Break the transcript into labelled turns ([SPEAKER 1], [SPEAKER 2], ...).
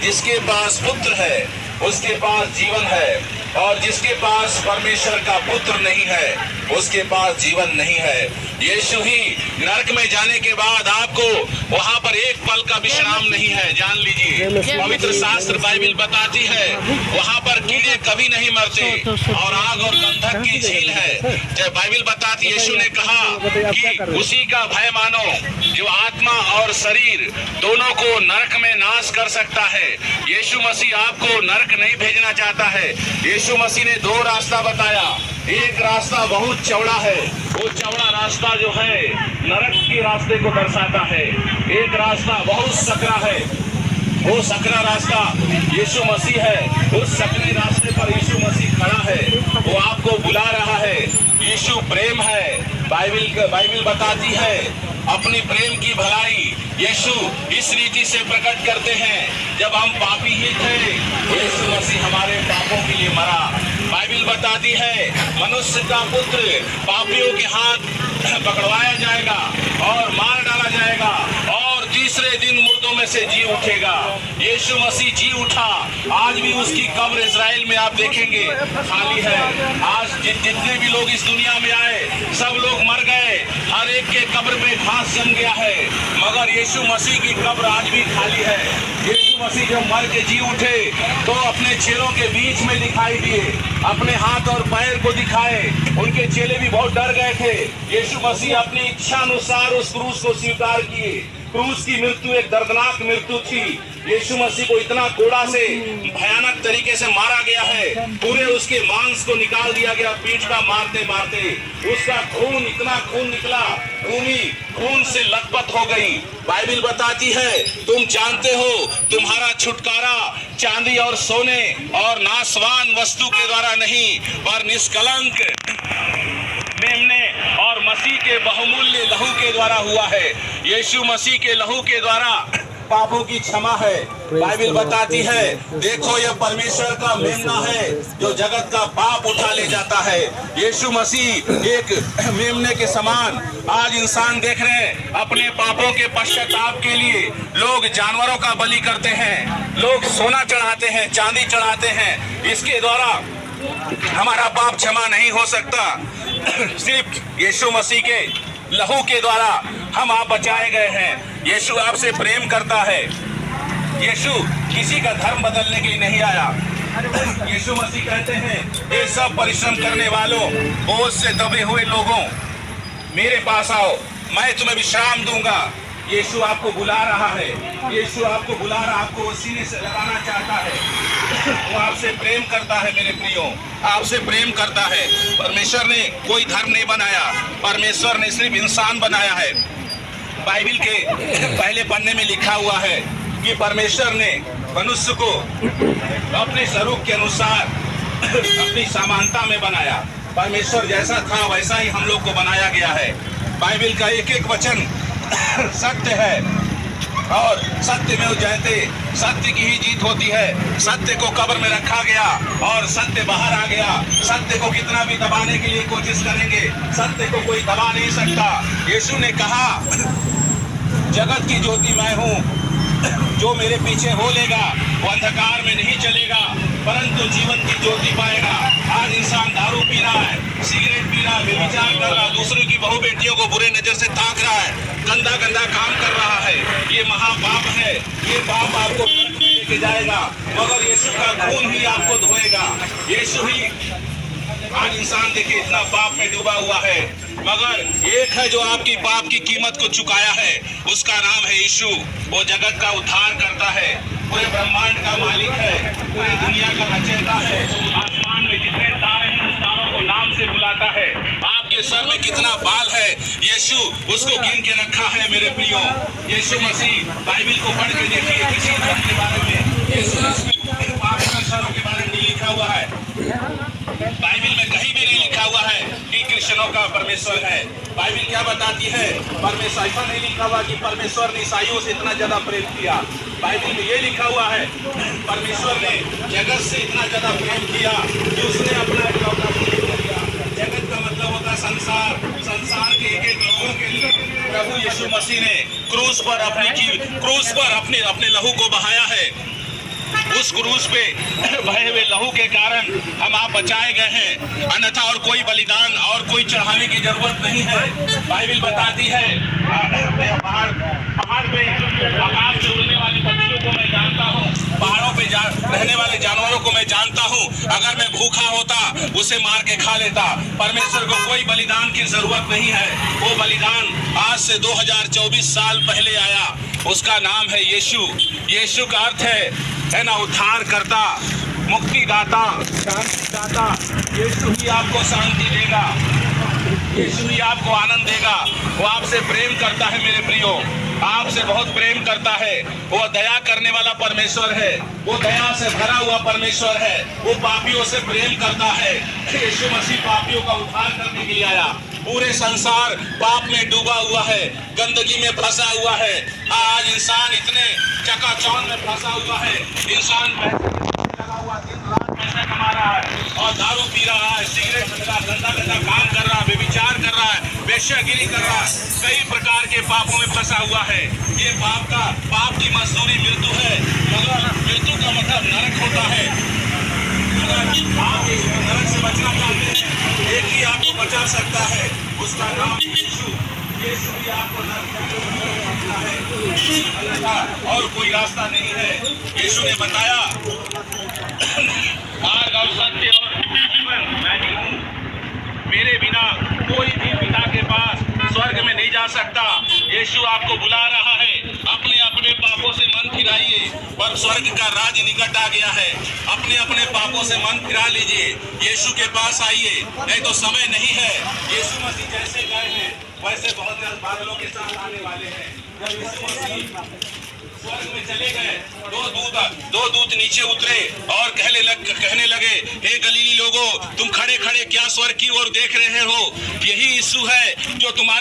[SPEAKER 1] जिसके पास पुत्र है उसके पास जीवन है, और जिसके पास परमेश्वर का पुत्र नहीं है उसके पास जीवन नहीं है। यीशु ही नरक में जाने के बाद आपको वहां पर एक पल का विश्राम नहीं है। जान लीजिए, पवित्र शास्त्र बाइबल बताती है वहां पर कीड़े कभी नहीं मरते और आग और गंधक की झील है। जब बाइबल बताती, यीशु ने कहा कि उसी का भय मानो जो आत्मा और शरीर दोनों को नरक में नाश कर सकता है। यीशु मसीह आपको नरक नहीं भेजना चाहता है। यीशु मसीह ने दो रास्ता बताया। एक रास्ता बहुत चौड़ा है, वो चौड़ा रास्ता जो है नरक के रास्ते को दर्शाता है। एक रास्ता बहुत सकरा है, वो सकरा रास्ता यीशु मसीह है। उस सकरे रास्ते पर यीशु मसीह खड़ा है, वो आपको बुला रहा है। यीशु प्रेम है। बाइबल बताती है अपनी प्रेम की भलाई यीशु इस रीति से प्रकट करते हैं, जब हम पापी ही थे यीशु मसीह हमारे पापों के लिए मरा। बाइबल बताती है मनुष्य का पुत्र पापियों के हाथ पकड़वाया जाएगा और मार डाला जाएगा और तीसरे दिन मुर्दों में से जी उठेगा। यीशु मसीह जी उठा। आज भी उसकी कब्र इजराइल में आप देखेंगे खाली है। आज जितने भी लोग इस दुनिया में आए सब लोग मर गए, हर एक के कब्र में घास जम गया है, मगर यीशु मसीह की कब्र आज भी खाली है। यीशु मसीह जब मर के जी उठे तो अपने चेलों के बीच में दिखाई दिए, अपने हाथ और पैर को दिखाए। उनके चेले भी बहुत डर गए थे। यीशु मसीह अपनी इच्छा अनुसार उस क्रूस को स्वीकार किए। क्रूस की मृत्यु एक दर्दनाक मृत्यु थी। यीशु मसीह को इतना कोड़ा से भयानक तरीके से मारा गया है, पूरे उसके मांस को निकाल दिया गया पीठ का मारते मारते। उसका खून, इतना खून निकला, भूमि खून से लथपथ हो गई। बाइबल बताती है तुम जानते हो तुम्हारा छुटकारा चांदी और सोने और नाशवान वस्तु के द्वारा नहीं, पर निष्कलंक मेमने और मसीह के बहुमूल्य लहू के द्वारा हुआ है। यीशु मसीह के लहू के द्वारा पापों की क्षमा है। बाइबल बताती है देखो यह परमेश्वर का मेमना है जो जगत का पाप उठा ले जाता है। यीशु मसीह एक मेमने के समान आज इंसान देख रहे हैं। अपने पापों के पश्चाताप के लिए लोग जानवरों का बलि करते हैं, लोग सोना चढ़ाते हैं, चांदी चढ़ाते हैं। इसके द्वारा हमारा पाप क्षमा नहीं हो सकता। सिर्फ यीशु मसीह के लहू के द्वारा हम आप बचाए गए हैं। यीशु आपसे प्रेम करता है। यीशु किसी का धर्म बदलने के लिए नहीं आया। यीशु मसीह कहते हैं ये सब परिश्रम करने वालों, बोझ से दबे हुए लोगों, मेरे पास आओ, मैं तुम्हें विश्राम दूंगा। यीशु आपको बुला रहा है। यीशु आपको बुला रहा, आपको सीने से लगाना चाहता है। वो आपसे प्रेम करता है मेरे प्रियो, आपसे प्रेम करता है। परमेश्वर ने कोई धर्म नहीं बनाया, परमेश्वर ने सिर्फ इंसान बनाया है। बाइबल के पहले पन्ने में लिखा हुआ है कि परमेश्वर ने मनुष्य को अपने स्वरूप के अनुसार अपनी समानता में बनाया। परमेश्वर जैसा था वैसा ही हम लोग को बनाया गया है। बाइबल का एक एक वचन सत्य है और सत्य में जयते, सत्य की ही जीत होती है। सत्य को कब्र में रखा गया और सत्य बाहर आ गया। सत्य को कितना भी दबाने के लिए कोशिश करेंगे, सत्य को कोई दबा नहीं सकता। यीशु ने कहा जगत की ज्योति मैं हूँ, जो मेरे पीछे हो लेगा वो अंधकार में नहीं चलेगा परंतु जीवन की ज्योति पाएगा। आज इंसान दारू पी रहा है, सिगरेट पी रहा है, व्यभिचार कर रहा है, दूसरों की बहू बेटियों को बुरे नजर से ताक रहा है, गंदा गंदा काम कर रहा है। ये महापाप है। ये पाप आपको नरक में लेके जाएगा, मगर यीशु का खून ही आपको धोएगा। यीशु ही आज इंसान देखिए इतना पाप में डूबा हुआ है, मगर एक है जो आपकी पाप की कीमत को चुकाया है, उसका नाम है यीशु। वो जगत का उद्धार करता है, पूरे ब्रह्मांड का मालिक है, पूरी दुनिया का रचयिता है। आसमान में जितने तारे हैं उस तारों को नाम से बुलाता है। आपके सर में कितना बाल है यीशु उसको गिन के रखा है मेरे प्रियो। यीशु मसीह बाइबल को पढ़ के देखिए, किसी धर्म के बारे में यीशु पाप संसारों के बारे में नहीं लिखा हुआ है। बाइबल में कहीं भी नहीं लिखा हुआ है कि कृष्णों का परमेश्वर है। बाइबल क्या बताती है? परमेश्वर, ऐसा नहीं लिखा हुआ कि परमेश्वर ने ईसाइयों से इतना ज्यादा प्रेम किया। बाइबल में ये लिखा हुआ है परमेश्वर ने जगत से इतना ज्यादा प्रेम किया कि उसने अपना इकलौता पुत्र दिया। जगत का मतलब होता है संसार, संसार के एक एक लोगों के लिए प्रभु यीशु मसीह ने क्रूस पर अपने लहू को बहाया है। उस क्रूस पे बहे हुए लहू के कारण हम आप बचाए गए हैं, अन्यथा और कोई बलिदान और कोई चढ़ाने की जरूरत नहीं है। बाइबल बताती है पहाड़ पे आकाश से उड़ने वाली पक्षियों को मैं जानता हूँ, पहाड़ों पे रहने वाले जानवरों को मैं जानता हूँ। अगर मैं भूखा होता उसे मार के खा लेता। परमेश्वर को कोई बलिदान की जरूरत नहीं है। वो बलिदान आज से 2024 साल पहले आया। उसका नाम है यीशु। यीशु का अर्थ है ना उद्धार करता, मुक्ति दाता, शांति दाता। यीशु ही आपको शांति देगा, यीशु ही आपको आनंद देगा। वो आपसे प्रेम करता है मेरे प्रियो, आपसे बहुत प्रेम करता है। वो दया करने वाला परमेश्वर है, वो दया से भरा हुआ परमेश्वर है। वो पापियों से प्रेम करता है। यीशु मसीह पापियों का उद्धार करने के लिए आया। पूरे संसार पाप में डूबा हुआ है, गंदगी में फंसा हुआ है। आज इंसान इतने चकाचौंध में फंसा हुआ है, इंसान लगा हुआ दिन रात पैसा कमा रहा है और दारू पी रहा है, सिगरेट पी रहा है, गंदा गंदा काम कर रहा है, व्यभिचार कर रहा है, वेश्यागिरी कर रहा है, कई प्रकार के पापों में फंसा हुआ है। ये पाप की मजदूरी मृत्यु है। मगर मृत्यु का मतलब नरक होता है। अगर आप नरक से बचना चाहते हैं, एक ही आपको बचा सकता है, उसका नाम यीशु। यीशु ही आपको नरक से बचाता है, और कोई रास्ता नहीं है। यीशु ने बताया मार्ग और सत्य और जीवन मैं ही हूँ, मेरे बिना कोई भी पिता के पास स्वर्ग में नहीं जा सकता। यीशु आपको बुला रहा है, अपने अपने पापों से मन फिराइए, पर स्वर्ग का राज निकट आ गया है। अपने अपने पापों से मन फिरा लीजिए, यीशु के पास आइए, नहीं तो समय नहीं है। यीशु मसीह जैसे गए हैं वैसे बहुत जल्द बादलों के साथ आने वाले हैं। जब यीशु मसीह स्वर्ग में चले गए, दो दूत नीचे उतरे और कहने लगे, हे गलीली लोगों, तुम खड़े खड़े क्या स्वर्ग की ओर देख रहे हो? यही यीशु है जो तुम्हारे